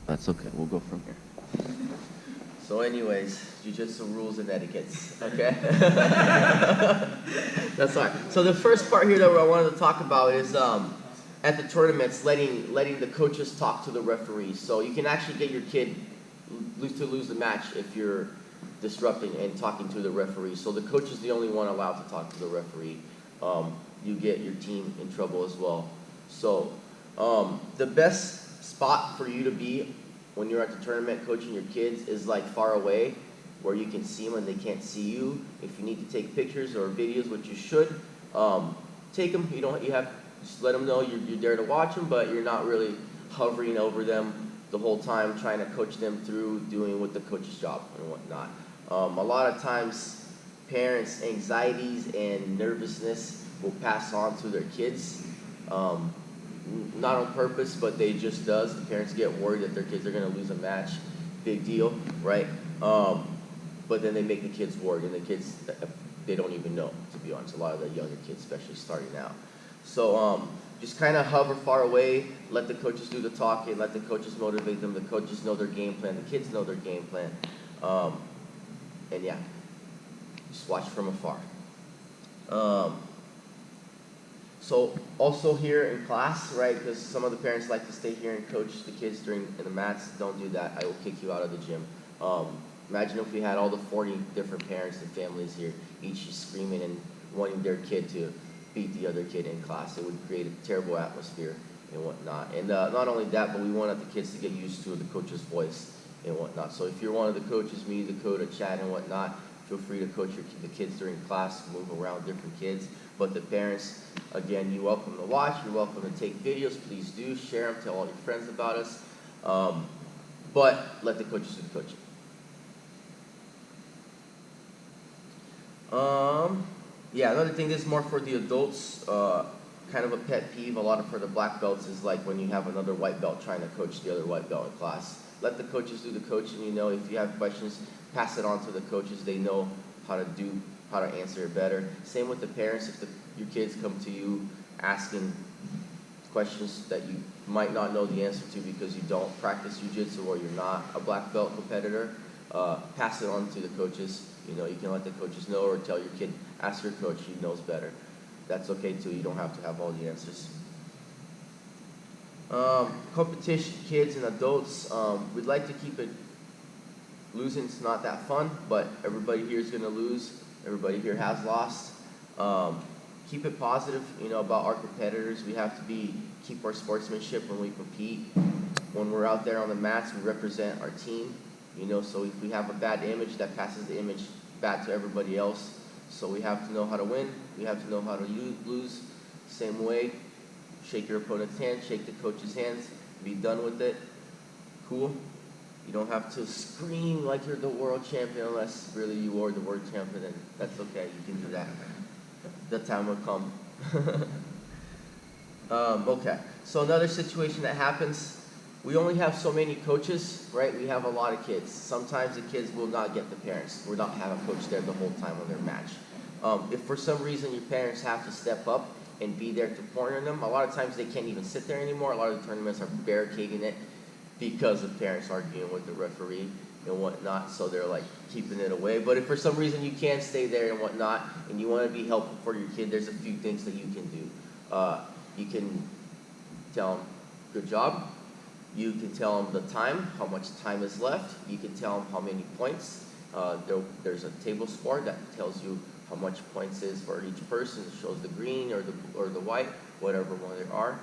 That's okay. We'll go from here. So anyways, jiu-jitsu rules and etiquettes, okay? That's all right. So the first part here that I wanted to talk about is at the tournaments, letting the coaches talk to the referees. So you can actually get your kid to lose the match if you're disrupting and talking to the referee. So the coach is the only one allowed to talk to the referee. You get your team in trouble as well. So the best spot for you to be when you're at the tournament coaching your kids is like far away where you can see them and they can't see you. If you need to take pictures or videos, which you should, take them. You have just let them know you're there to watch them, but you're not really hovering over them the whole time trying to coach them through doing what the coach's job and whatnot. A lot of times parents' anxieties and nervousness will pass on to their kids. Not on purpose, but they just does. The parents get worried that their kids are going to lose a match. Big deal, right? But then they make the kids worried, and the kids, they don't even know, to be honest. A lot of the younger kids, especially starting out. So just kind of hover far away, let the coaches do the talking, let the coaches motivate them, the coaches know their game plan, the kids know their game plan. And yeah, just watch from afar. So also here in class, right, because some of the parents like to stay here and coach the kids in the mats. Don't do that. I will kick you out of the gym. Imagine if we had all the 40 different parents and families here, each screaming and wanting their kid to beat the other kid in class. It would create a terrible atmosphere and whatnot. And not only that, but we wanted the kids to get used to the coach's voice and whatnot. So if you're one of the coaches, me, the coach, Chad, and whatnot, feel free to coach the kids during class, move around different kids. But the parents, again, you're welcome to watch, you're welcome to take videos, please do, share them, tell all your friends about us. But let the coaches do the coaching. Yeah, another thing, this is more for the adults, kind of a pet peeve, a lot of for the black belts is like when you have another white belt trying to coach the other white belt in class. Let the coaches do the coaching, if you have questions, pass it on to the coaches, they know how to answer it better. Same with the parents, if your kids come to you asking questions that you might not know the answer to because you don't practice jiu-jitsu or you're not a black belt competitor, pass it on to the coaches. You can let the coaches know or tell your kid, ask your coach, he knows better. That's okay too, you don't have to have all the answers. Competition, kids and adults, we'd like to keep it, losing's not that fun, but everybody here is going to lose. Everybody here has lost. Keep it positive, about our competitors. We have to keep our sportsmanship when we compete. When we're out there on the mats, we represent our team. So if we have a bad image, that passes the image back to everybody else. So we have to know how to win. We have to know how to lose. Same way, shake your opponent's hand, shake the coach's hands, be done with it. Cool. You don't have to scream like you're the world champion unless really you are the world champion, and that's okay. You can do that. The time will come. Okay. So another situation that happens, we only have so many coaches, right? We have a lot of kids. Sometimes the kids will not get the parents. We'll not have a coach there the whole time on their match. If for some reason your parents have to step up and be there to corner them, a lot of times they can't even sit there anymore. A lot of the tournaments are barricading it because of parents arguing with the referee and whatnot, so they're like keeping it away. But if for some reason you can't stay there and whatnot, and you want to be helpful for your kid, there's a few things that you can do. You can tell them, good job. You can tell them the time, how much time is left. You can tell them how many points. There's a table score that tells you how much points is for each person. It shows the green or the white, whatever one there are.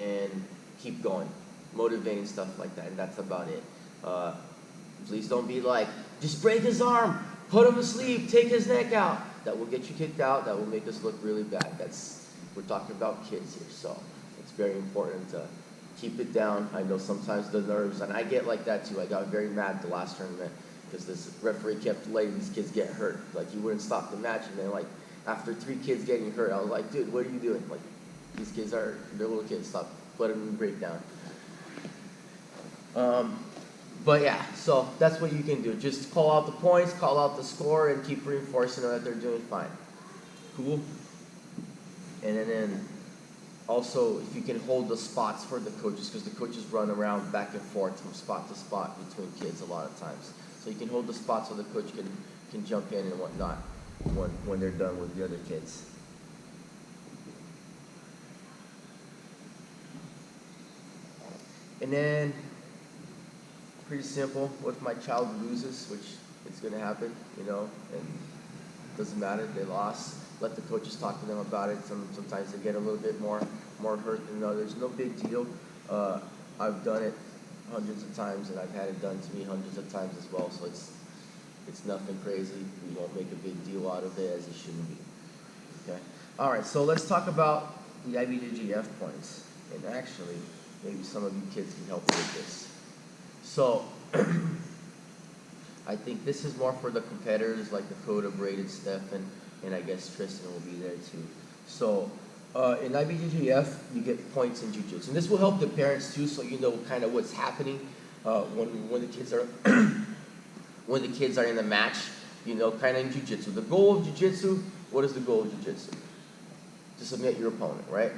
And keep going, motivating stuff like that, and that's about it. Please don't be like, just break his arm, put him to sleep, take his neck out. That will get you kicked out. That will make us look really bad. We're talking about kids here, so it's very important to keep it down. I know sometimes the nerves, and I get like that too. I got very mad the last tournament because this referee kept letting these kids get hurt. Like, he wouldn't stop the match, and then like after 3 kids getting hurt, I was like, dude, what are you doing? Like, these kids they're little kids, stop letting them break down. But yeah, so that's what you can do. Just call out the points, call out the score, and keep reinforcing that they're doing fine. Cool? And then Also, if you can hold the spots for the coaches, because the coaches run around back and forth from spot to spot between kids a lot of times. So you can hold the spots so the coach can jump in and whatnot when they're done with the other kids. And then, pretty simple, what if my child loses, which it's going to happen, you know, and doesn't matter, they lost. Let the coaches talk to them about it. Sometimes they get a little bit more hurt than others. No big deal. I've done it hundreds of times, and I've had it done to me hundreds of times as well, so it's nothing crazy. We won't make a big deal out of it, as it shouldn't be. Okay? All right, so let's talk about the IBJJF points. And actually, maybe some of you kids can help me with this. So, I think this is more for the competitors, like Dakota, Braden, Stefan, and I guess Tristan will be there too. So, in IBJJF, you get points in Jiu-Jitsu. And this will help the parents too, so you know kind of what's happening when the kids are when the kids are in the match, you know, kind of in Jiu-Jitsu. The goal of Jiu-Jitsu, what is the goal of Jiu-Jitsu? To submit your opponent, right?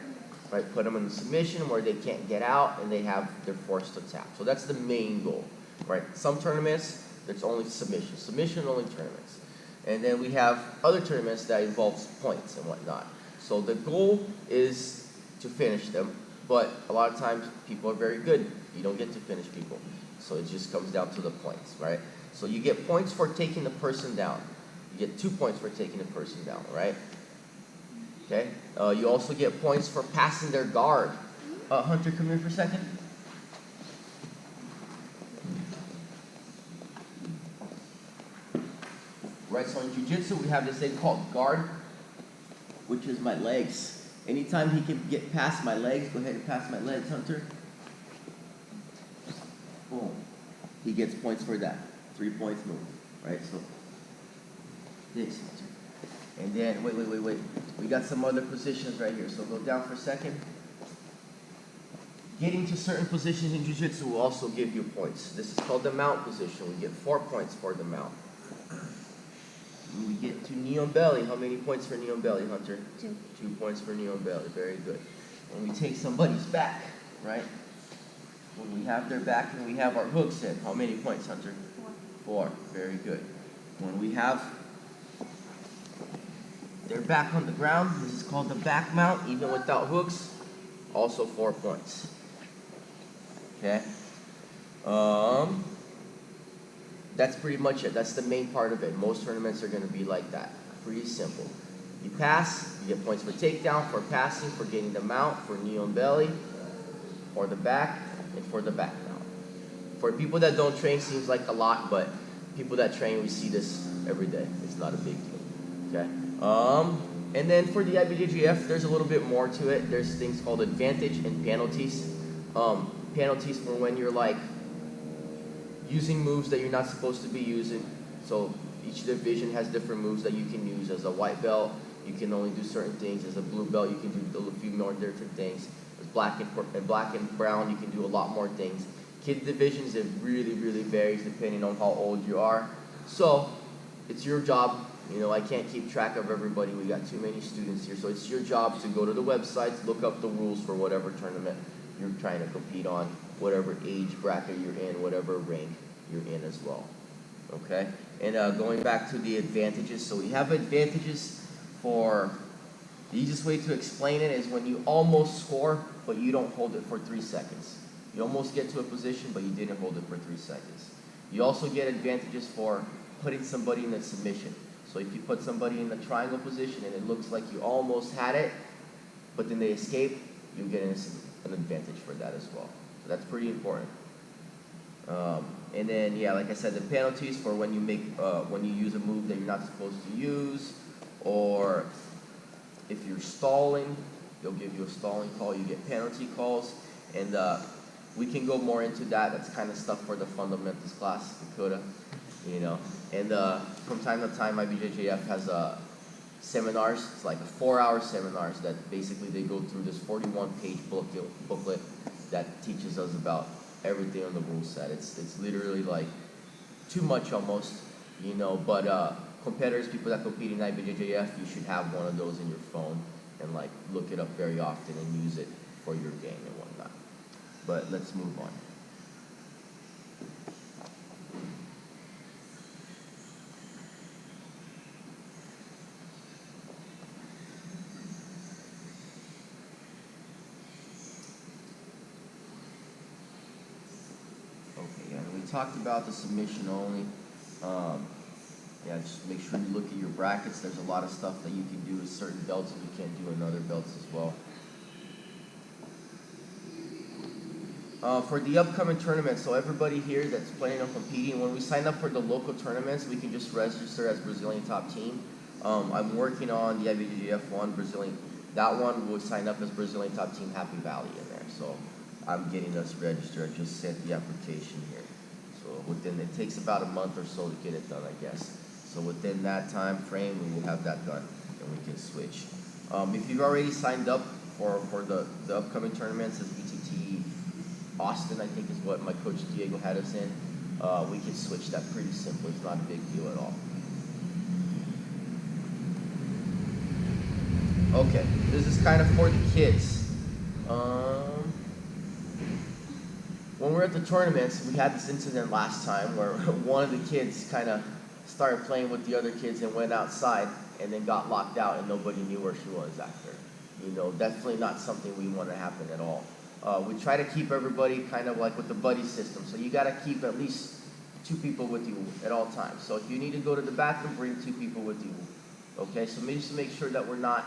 Right, put them in submission where they can't get out and they're forced to tap. So that's the main goal, right? Some tournaments, there's only submission. Submission only tournaments. And then we have other tournaments that involves points and whatnot. So the goal is to finish them, but a lot of times people are very good. You don't get to finish people. So it just comes down to the points, right? So you get points for taking the person down. You get 2 points for taking the person down, right? Okay. You also get points for passing their guard. Hunter, come here for a second. Right, so in Jiu-Jitsu, we have this thing called guard, which is my legs. Anytime he can get past my legs, go ahead and pass my legs, Hunter. Boom. He gets points for that. 3 points move. Right, so this, Hunter. And then, wait. We got some other positions right here. So go down for a second. Getting to certain positions in Jiu-Jitsu will also give you points. This is called the mount position. We get 4 points for the mount. When we get to knee on belly, how many points for knee on belly, Hunter? 2. 2 points for knee on belly. Very good. When we take somebody's back, right? When we have their back and we have our hooks in, how many points, Hunter? 4. 4. Very good. When we have their back on the ground, this is called the back mount, even without hooks, also 4 points. Okay? That's pretty much it. That's the main part of it. Most tournaments are going to be like that. Pretty simple. You pass, you get points for takedown, for passing, for getting the mount, for knee on belly, or the back, and for the back mount. For people that don't train, seems like a lot, but people that train, we see this every day. It's not a big deal. Okay? And then for the IBJJF, there's a little bit more to it. There's things called advantage and penalties. Penalties for when you're like using moves that you're not supposed to be using. So each division has different moves that you can use. As a white belt, you can only do certain things. As a blue belt, you can do a few more different things. As black and brown, you can do a lot more things. Kid divisions, it really, really varies depending on how old you are. So it's your job. You know, I can't keep track of everybody. We got too many students here. So it's your job to go to the websites, look up the rules for whatever tournament you're trying to compete on, whatever age bracket you're in, whatever rank you're in as well. Okay? And going back to the advantages. So we have advantages for, the easiest way to explain it is when you almost score, but you don't hold it for 3 seconds. You almost get to a position, but you didn't hold it for 3 seconds. You also get advantages for putting somebody in a submission. So if you put somebody in the triangle position and it looks like you almost had it, but then they escape, you get an advantage for that as well. So that's pretty important. And then, yeah, like I said, the penalties for when you when you use a move that you're not supposed to use, or if you're stalling, they'll give you a stalling call. You get penalty calls, and we can go more into that. That's kind of stuff for the fundamentals class, Dakota. You know, and from time to time, IBJJF has seminars. It's like 4-hour seminars that basically they go through this 41-page booklet that teaches us about everything on the rule set. It's literally like too much almost, you know. But competitors, people that compete in IBJJF, you should have one of those in your phone. and like look it up very often and use it for your game and whatnot. But let's move on. Okay, yeah, we talked about the submission only. Yeah, just make sure you look at your brackets. There's a lot of stuff that you can do with certain belts and you can't do in other belts as well. For the upcoming tournament, so everybody here that's planning on competing, when we sign up for the local tournaments, we can just register as Brazilian top team. I'm working on the IBJJF one, Brazilian. That one will sign up as Brazilian top team Happy Valley in there. So I'm getting us registered. I just sent the application here. So it takes about a month or so to get it done, I guess. So within that time frame, we will have that done and we can switch. If you've already signed up for the upcoming tournaments as BTT Austin, I think is what my coach Diego had us in, we can switch that pretty simple. It's not a big deal at all. Okay, this is kind of for the kids. When we were at the tournaments, we had this incident last time where one of the kids kind of started playing with the other kids and went outside and then got locked out and nobody knew where she was after. You know, definitely not something we want to happen at all. We try to keep everybody kind of like with the buddy system. So you got to keep at least 2 people with you at all times. So if you need to go to the bathroom, bring 2 people with you. Okay, so just to make sure that we're not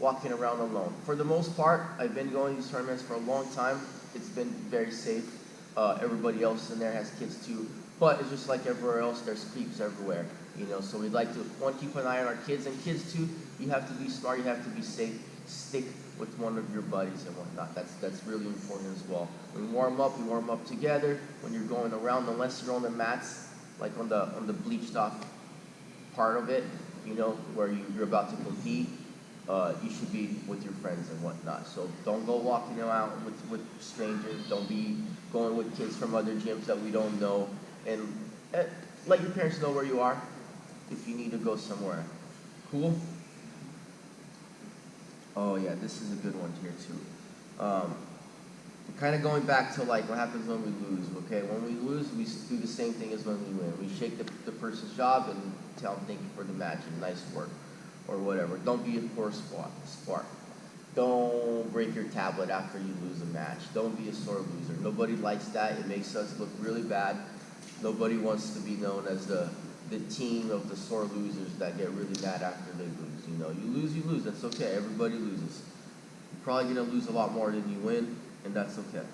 walking around alone. For the most part, I've been going to these tournaments for a long time. It's been very safe. Everybody else in there has kids too. But it's just like everywhere else, there's creeps everywhere. You know, so we'd like to, one, keep an eye on our kids. And kids too, you have to be smart, you have to be safe. Stick with one of your buddies and whatnot. That's really important as well. When we warm up together. When you're going around, unless you're on the mats, like on the bleached off part of it, you know, where you're about to compete, you should be with your friends and whatnot. So don't go walking around with strangers. Don't be going with kids from other gyms that we don't know. And let your parents know where you are if you need to go somewhere. Cool? Oh yeah, this is a good one here too. Kind of going back to like what happens when we lose, okay? When we lose, we do the same thing as when we win. We shake the person's job and tell them thank you for the match and nice work or whatever. Don't be a poor sport. Don't break your tablet after you lose a match. Don't be a sore loser. Nobody likes that. It makes us look really bad. Nobody wants to be known as the team of the sore losers that get really mad after they lose. You know, you lose. That's okay. Everybody loses. You're probably going to lose a lot more than you win, and that's okay.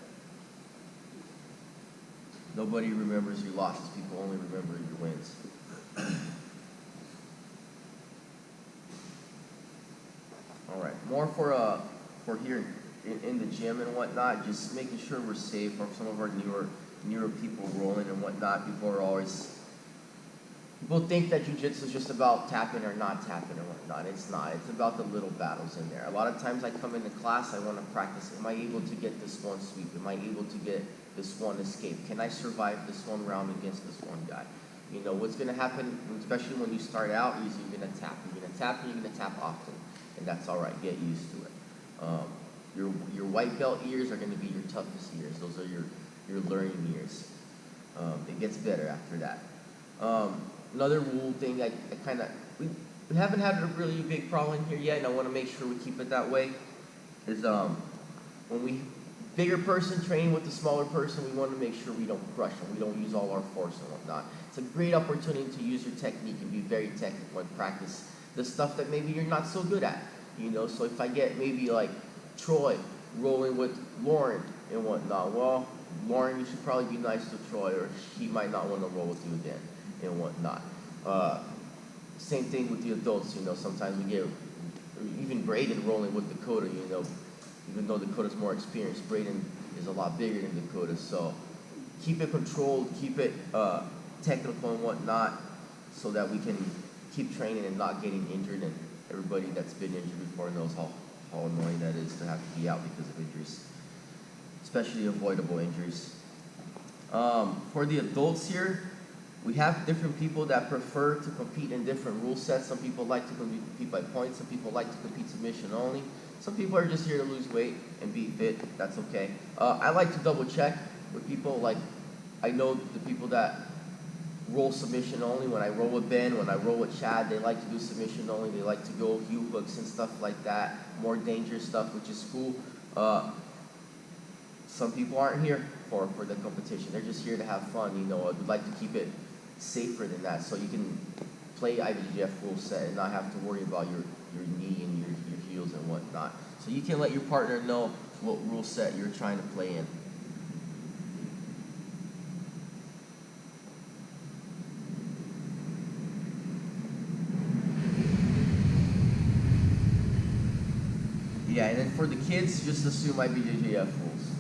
Nobody remembers your losses. People only remember your wins. All right, more for here in the gym and whatnot. Just making sure we're safe. For some of our newer people rolling and whatnot, people think that jiu-jitsu is just about tapping or not tapping and whatnot. It's not. It's about the little battles in there. A lot of times I come into class, I want to practice. Am I able to get this one sweep? Am I able to get this one escape? Can I survive this one round against this one guy? You know, what's going to happen, especially when you start out, is you're going to tap. You're going to tap and you're going to tap often. And that's all right. Get used to it. Your white belt years are going to be your toughest years. Those are your learning years. It gets better after that. Another rule thing we haven't had a really big problem here yet, and I want to make sure we keep it that way, is when bigger person training with the smaller person, we want to make sure we don't crush them. We don't use all our force and whatnot. It's a great opportunity to use your technique and be very technical and practice the stuff that maybe you're not so good at. You know, so if I get maybe like Troy rolling with Lauren and whatnot, well, Lauren, you should probably be nice to Troy, or he might not want to roll with you again and whatnot. Same thing with the adults, you know, sometimes we get, even Braden rolling with Dakota, you know, even though Dakota's more experienced, Braden is a lot bigger than Dakota, so keep it controlled, keep it technical and whatnot, so that we can keep training and not getting injured, and everybody that's been injured before knows how annoying that is to have to be out because of injuries, especially avoidable injuries. For the adults here, We have different people that prefer to compete in different rule sets. Some people like to compete by points. Some people like to compete submission only. Some people are just here to lose weight and be fit. That's okay. I like to double check with people. Like, I know the people that roll submission only. When I roll with Ben, when I roll with Chad, they like to do submission only. They like to go heel hooks and stuff like that. More dangerous stuff, which is cool. Some people aren't here for the competition. They're just here to have fun. You know, I'd like to keep it safer than that, so you can play IBJJF rule set and not have to worry about your knee and your heels and whatnot. So you can let your partner know what rule set you're trying to play in. Yeah, and then for the kids, just assume IBJJF rules.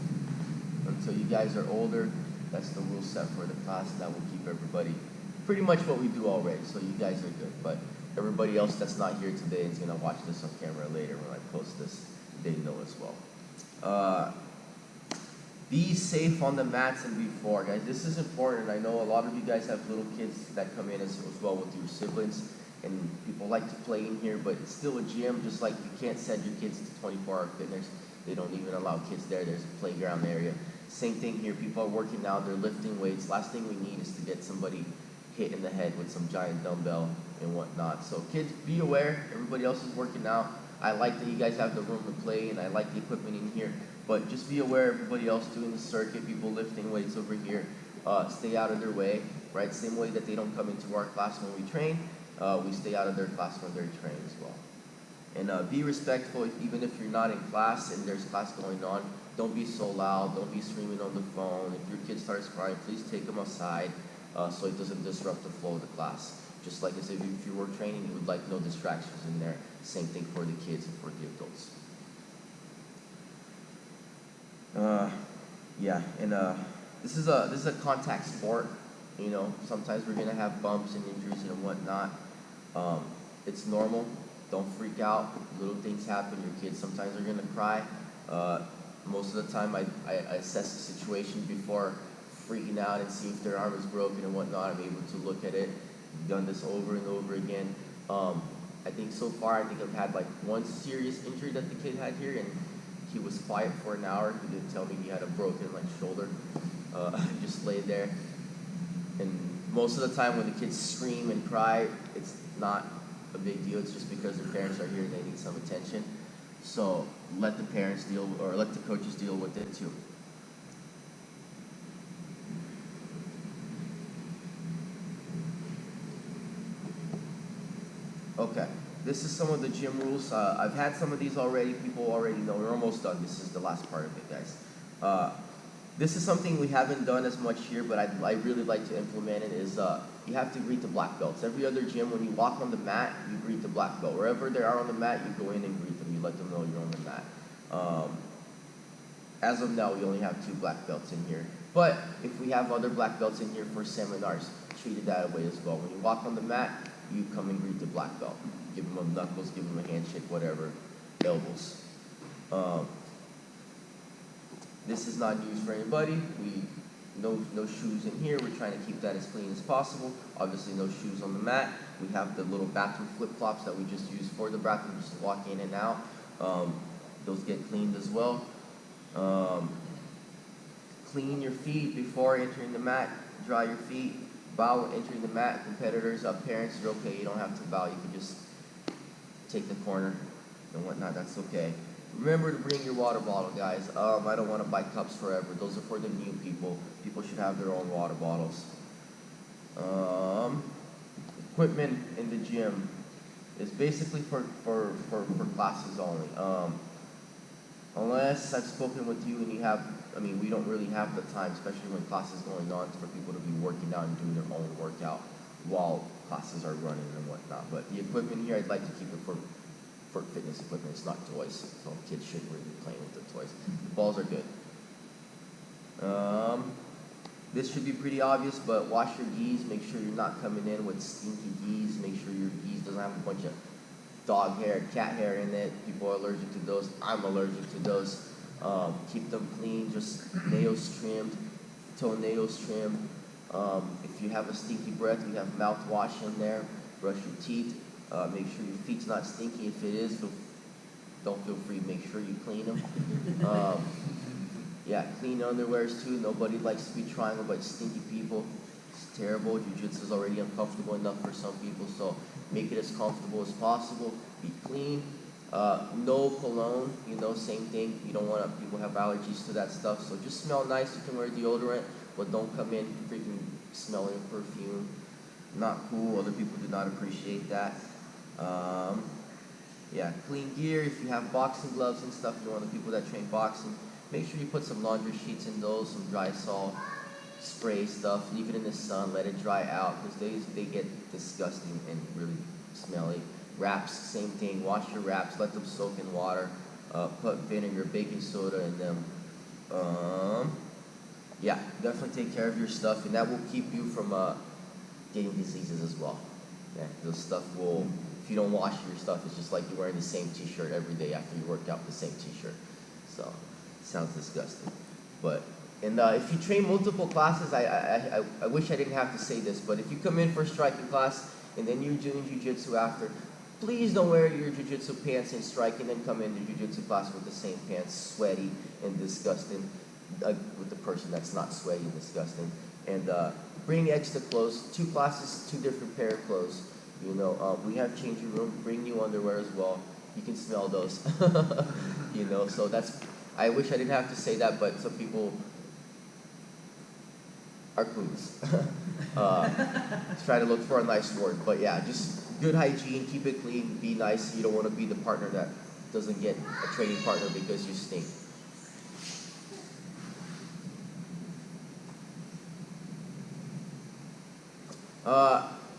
Until you guys are older, that's the rule set for the class. That will keep everybody pretty much what we do already, so you guys are good. But everybody else that's not here today is going to watch this on camera later when I post this. They know as well. Be safe on the mats and before, guys. This is important. I know a lot of you guys have little kids that come in as well with your siblings, and people like to play in here, but it's still a gym. Just like you can't send your kids to 24-hour fitness. They don't even allow kids there. There's a playground area. Same thing here. People are working out. They're lifting weights. Last thing we need is to get somebody hit in the head with some giant dumbbell and whatnot. So kids, be aware. Everybody else is working out. I like that you guys have the room to play, and I like the equipment in here. But just be aware, everybody else doing the circuit, people lifting weights over here, stay out of their way, right? Same way that they don't come into our class when we train, we stay out of their class when they're trained as well. And be respectful, even if you're not in class and there's class going on. Don't be so loud, don't be screaming on the phone. If your kid starts crying, please take them outside so it doesn't disrupt the flow of the class. Just like I said, if you were training, you would like no distractions in there. Same thing for the kids and for the adults. Yeah, and this is a contact sport. You know, sometimes we're gonna have bumps and injuries and whatnot. It's normal. Don't freak out. Little things happen. Your kids sometimes are gonna cry. Most of the time, I assess the situation before freaking out and see if their arm is broken and whatnot. I'm able to look at it. I've done this over and over again. I think so far, I've had like one serious injury that the kid had here, and he was quiet for an hour. He didn't tell me he had a broken like shoulder. He just laid there. And most of the time when the kids scream and cry, it's not a big deal. It's just because their parents are here and they need some attention. So let the parents deal, or let the coaches deal with it too. Okay, this is some of the gym rules. I've had some of these already. People already know. We're almost done. This is the last part of it, guys. This is something we haven't done as much here, but I really like to implement it, is you have to greet the black belts. Every other gym, when you walk on the mat, you greet the black belt. Wherever they are on the mat, you go in and greet them. You let them know you're on the mat. As of now, we only have 2 black belts in here. But if we have other black belts in here for seminars, treat it that way as well. When you walk on the mat, you come and greet the black belt. Give them a knuckles, give them a handshake, whatever, elbows. This is not used for anybody. No shoes in here. We're trying to keep that as clean as possible. Obviously, no shoes on the mat. We have the little bathroom flip-flops that we just use for the bathroom, just to walk in and out. Those get cleaned as well. Clean your feet before entering the mat. Dry your feet. Bow when entering the mat. Competitors, parents, you're okay. You don't have to bow. You can just take the corner and whatnot. That's okay. Remember to bring your water bottle, guys. I don't want to buy cups forever. Those are for the new people. People should have their own water bottles. Equipment in the gym is basically for classes only. Unless I've spoken with you and you have, we don't really have the time, especially when class is going on, for people to be working out and doing their own workout while classes are running and whatnot. But the equipment here, I'd like to keep it for fitness equipment. It's not toys, so kids shouldn't really be playing with the toys. The balls are good. This should be pretty obvious, but wash your gis. Make sure you're not coming in with stinky gis. Make sure your gis doesn't have a bunch of dog hair, cat hair in it. People are allergic to those. I'm allergic to those. Keep them clean, just nails trimmed, toenails trimmed. If you have a stinky breath, we have mouthwash in there. Brush your teeth. Make sure your feet's not stinky. If it is, don't feel free. Make sure you clean them. Yeah, clean underwears too. Nobody likes to be trying them, but stinky people. It's terrible. Jiu-jitsu is already uncomfortable enough for some people, so make it as comfortable as possible. Be clean. No cologne, same thing. You don't want people have allergies to that stuff, so just smell nice. You can wear deodorant, but don't come in freaking smelling perfume. Not cool. Other people do not appreciate that. Yeah, clean gear. If you have boxing gloves and stuff, you're one of the people that train boxing, make sure you put some laundry sheets in those, some dry salt, spray stuff, leave it in the sun, let it dry out, because they get disgusting and really smelly. Wraps, same thing. Wash your wraps, let them soak in water. Put vinegar, baking soda in them. Yeah, definitely take care of your stuff, and that will keep you from getting diseases as well. Yeah, this stuff will, if you don't wash your stuff, it's just like you're wearing the same t-shirt every day after you work out, the same t-shirt. So, sounds disgusting. But, and if you train multiple classes, I wish I didn't have to say this, but if you come in for a striking class, and then you're doing jiu-jitsu after, please don't wear your jiu-jitsu pants and strike, and then come into jiu-jitsu class with the same pants, sweaty and disgusting, with the person that's not sweaty and disgusting. And bring extra clothes. 2 classes, 2 different pair of clothes. We have changing room. Bring new underwear as well. You can smell those. So that's. I wish I didn't have to say that, but some people are clueless. Try to look for a nice word, but yeah, just good hygiene. Keep it clean. Be nice. You don't want to be the partner that doesn't get a training partner because you stink.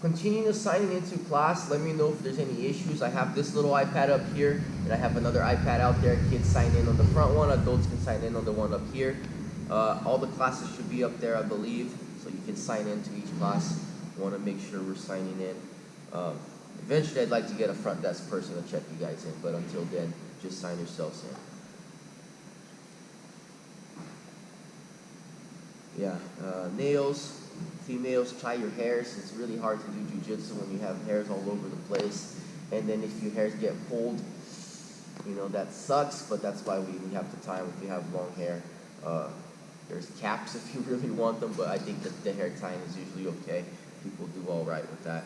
Continuing signing into class, let me know if there's any issues. I have this little iPad up here, and I have another iPad out there. Kids sign in on the front one, adults can sign in on the one up here. All the classes should be up there, I believe, so you can sign into each class. Want to make sure we're signing in. Eventually, I'd like to get a front desk person to check you guys in, but until then, just sign yourselves in. Yeah, nails. Females, try your hairs. It's really hard to do jiu-jitsu when you have hairs all over the place. And then if your hairs get pulled, that sucks, but that's why we have to tie them if you have long hair. There's caps if you really want them, but I think that the hair tying is usually okay. People do all right with that.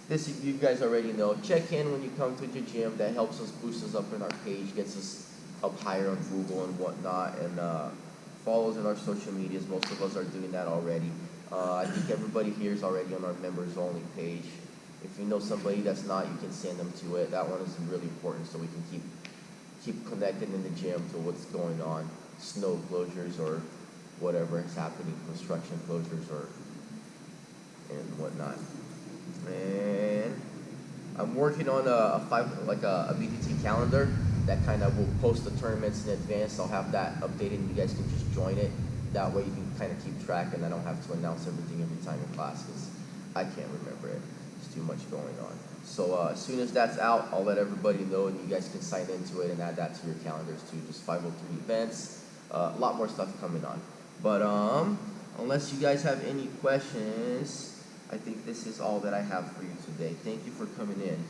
This you guys already know. Check in when you come to the gym. That helps us boost us up in our page, gets us up higher on Google and whatnot, and follows in our social medias. Most of us are doing that already. I think everybody here is already on our members only page. If you know somebody that's not, you can send them to it. That one is really important so we can keep connected in the gym to what's going on. Snow closures or whatever is happening, construction closures and whatnot. And I'm working on a BTT calendar that kind of will post the tournaments in advance. I'll have that updated and you guys can just join it. That way you can kind of keep track and I don't have to announce everything every time in class because I can't remember it. There's too much going on. So as soon as that's out, I'll let everybody know and you guys can sign into it and add that to your calendars too. Just 503 events. A lot more stuff coming on. But unless you guys have any questions, I think this is all that I have for you today. Thank you for coming in.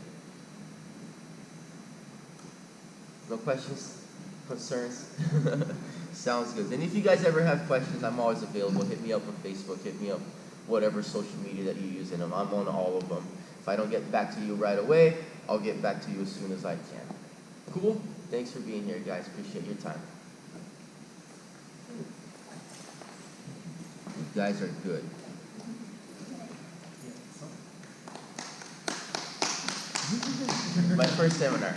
No questions? Concerns? Sounds good. And if you guys ever have questions, I'm always available. Hit me up on Facebook. Hit me up whatever social media that you use. And I'm on all of them. If I don't get back to you right away, I'll get back to you as soon as I can. Cool? Thanks for being here, guys. Appreciate your time. You guys are good. My first seminar.